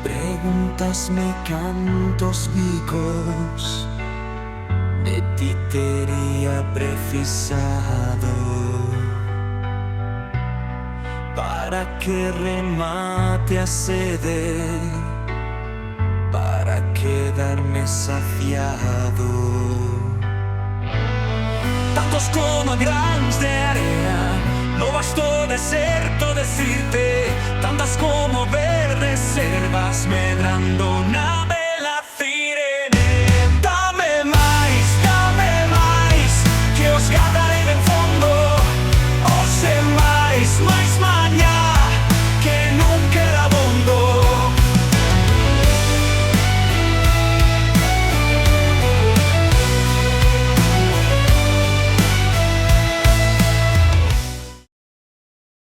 Preguntasme cantos vicos de ti teria precisado para que remate a sede, para quedarme saciado. Tantos como grans de arena, no bastó deserto decirte, tantas como verdes selvas medrando nada.